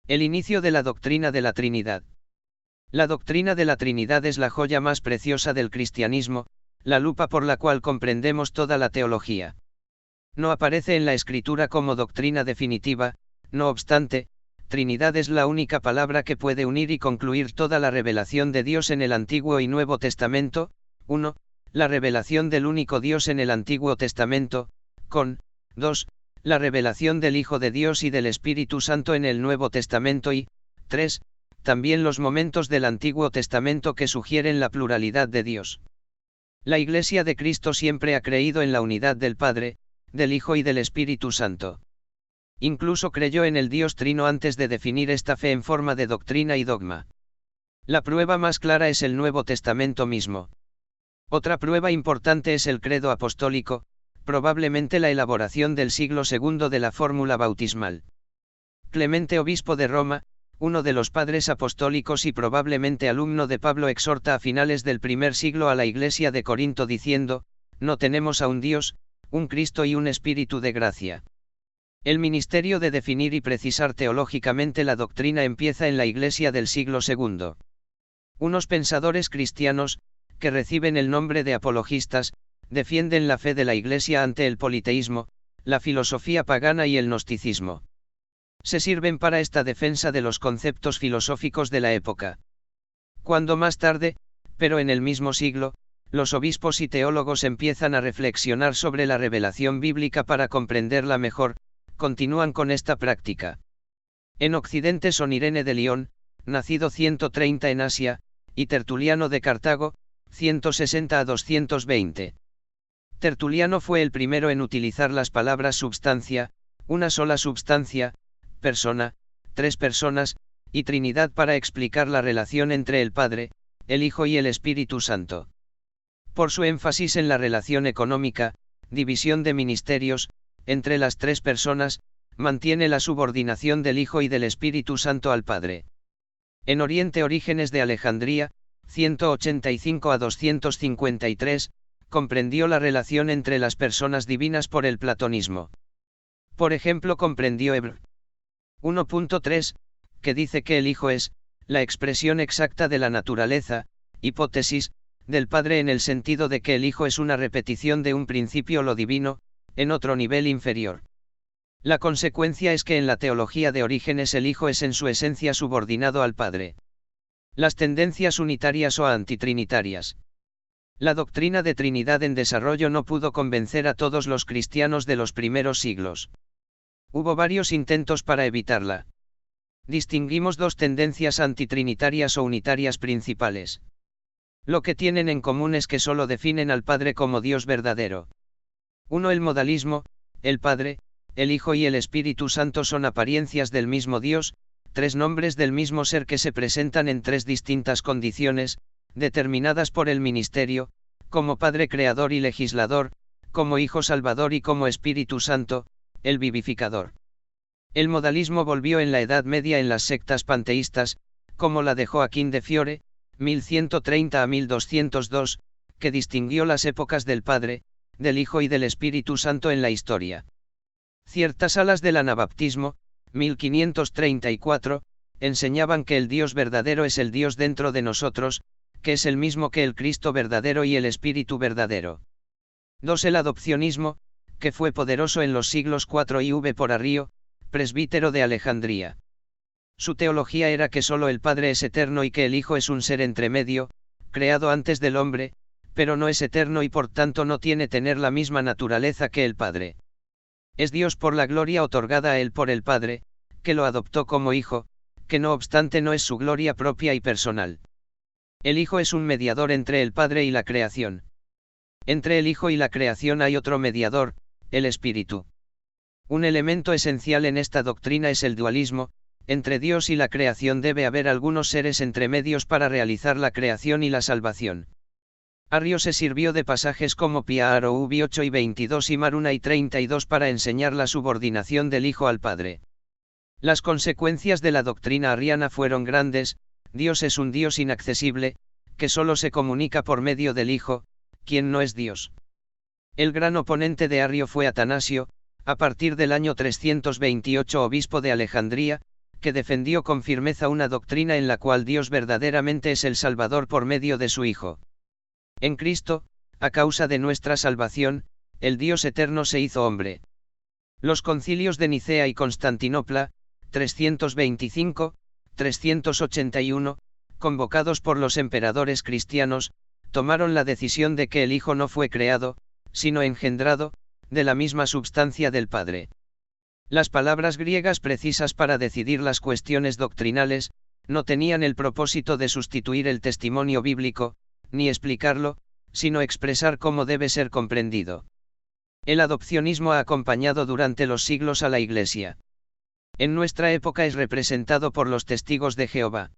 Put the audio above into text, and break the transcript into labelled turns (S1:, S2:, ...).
S1: El inicio de la doctrina de la Trinidad. La doctrina de la Trinidad es la joya más preciosa del cristianismo, la lupa por la cual comprendemos toda la teología. No aparece en la Escritura como doctrina definitiva, no obstante, Trinidad es la única palabra que puede unir y concluir toda la revelación de Dios en el Antiguo y Nuevo Testamento. 1. La revelación del único Dios en el Antiguo Testamento, con 2. La revelación del Hijo de Dios y del Espíritu Santo en el Nuevo Testamento y 3. También los momentos del Antiguo Testamento que sugieren la pluralidad de Dios. La Iglesia de Cristo siempre ha creído en la unidad del Padre, del Hijo y del Espíritu Santo. Incluso creyó en el Dios Trino antes de definir esta fe en forma de doctrina y dogma. La prueba más clara es el Nuevo Testamento mismo. Otra prueba importante es el credo apostólico, probablemente la elaboración del siglo II de la fórmula bautismal. Clemente, obispo de Roma, uno de los padres apostólicos y probablemente alumno de Pablo, exhorta a finales del primer siglo a la Iglesia de Corinto diciendo: no tenemos a un Dios, un Cristo y un Espíritu de gracia. El ministerio de definir y precisar teológicamente la doctrina empieza en la Iglesia del siglo II. Unos pensadores cristianos, que reciben el nombre de apologistas, defienden la fe de la Iglesia ante el politeísmo, la filosofía pagana y el gnosticismo. Se sirven para esta defensa de los conceptos filosóficos de la época. Cuando más tarde, pero en el mismo siglo, los obispos y teólogos empiezan a reflexionar sobre la revelación bíblica para comprenderla mejor, continúan con esta práctica. En Occidente son Irene de León, nacido 130 en Asia, y Tertuliano de Cartago, 160 a 220. Tertuliano fue el primero en utilizar las palabras substancia, una sola substancia, persona, tres personas, y Trinidad para explicar la relación entre el Padre, el Hijo y el Espíritu Santo. Por su énfasis en la relación económica, división de ministerios, entre las tres personas, mantiene la subordinación del Hijo y del Espíritu Santo al Padre. En Oriente, Orígenes de Alejandría, 185 a 253, comprendió la relación entre las personas divinas por el platonismo. Por ejemplo, comprendió Hebr. 1.3, que dice que el Hijo es la expresión exacta de la naturaleza, hipótesis, del Padre, en el sentido de que el Hijo es una repetición de un principio lo divino, en otro nivel inferior. La consecuencia es que en la teología de Orígenes el Hijo es en su esencia subordinado al Padre. Las tendencias unitarias o antitrinitarias. La doctrina de Trinidad en desarrollo no pudo convencer a todos los cristianos de los primeros siglos. Hubo varios intentos para evitarla. Distinguimos dos tendencias antitrinitarias o unitarias principales. Lo que tienen en común es que solo definen al Padre como Dios verdadero. 1. El modalismo: el Padre, el Hijo y el Espíritu Santo son apariencias del mismo Dios, tres nombres del mismo ser que se presentan en tres distintas condiciones, determinadas por el ministerio, como Padre creador y legislador, como Hijo salvador y como Espíritu Santo, el vivificador. El modalismo volvió en la Edad Media en las sectas panteístas, como la de Joaquín de Fiore, 1130 a 1202, que distinguió las épocas del Padre, del Hijo y del Espíritu Santo en la historia. Ciertas alas del anabaptismo, 1534, enseñaban que el Dios verdadero es el Dios dentro de nosotros, que es el mismo que el Cristo verdadero y el Espíritu verdadero. 2. El adopcionismo, que fue poderoso en los siglos IV y V por Arrio, presbítero de Alejandría. Su teología era que solo el Padre es eterno y que el Hijo es un ser entremedio, creado antes del hombre, pero no es eterno y por tanto no tiene tener la misma naturaleza que el Padre. Es Dios por la gloria otorgada a él por el Padre, que lo adoptó como Hijo, que no obstante no es su gloria propia y personal. El Hijo es un mediador entre el Padre y la creación. Entre el Hijo y la creación hay otro mediador, el Espíritu. Un elemento esencial en esta doctrina es el dualismo: entre Dios y la creación debe haber algunos seres entremedios para realizar la creación y la salvación. Arrio se sirvió de pasajes como Piaro Ubi 8 y 22 y Mar 1 y 32 para enseñar la subordinación del Hijo al Padre. Las consecuencias de la doctrina arriana fueron grandes: Dios es un Dios inaccesible, que solo se comunica por medio del Hijo, quien no es Dios. El gran oponente de Arrio fue Atanasio, a partir del año 328 obispo de Alejandría, que defendió con firmeza una doctrina en la cual Dios verdaderamente es el Salvador por medio de su Hijo. En Cristo, a causa de nuestra salvación, el Dios eterno se hizo hombre. Los concilios de Nicea y Constantinopla, 325, 381, convocados por los emperadores cristianos, tomaron la decisión de que el Hijo no fue creado, sino engendrado, de la misma substancia del Padre. Las palabras griegas precisas para decidir las cuestiones doctrinales, no tenían el propósito de sustituir el testimonio bíblico, ni explicarlo, sino expresar cómo debe ser comprendido. El adopcionismo ha acompañado durante los siglos a la Iglesia. En nuestra época es representado por los testigos de Jehová.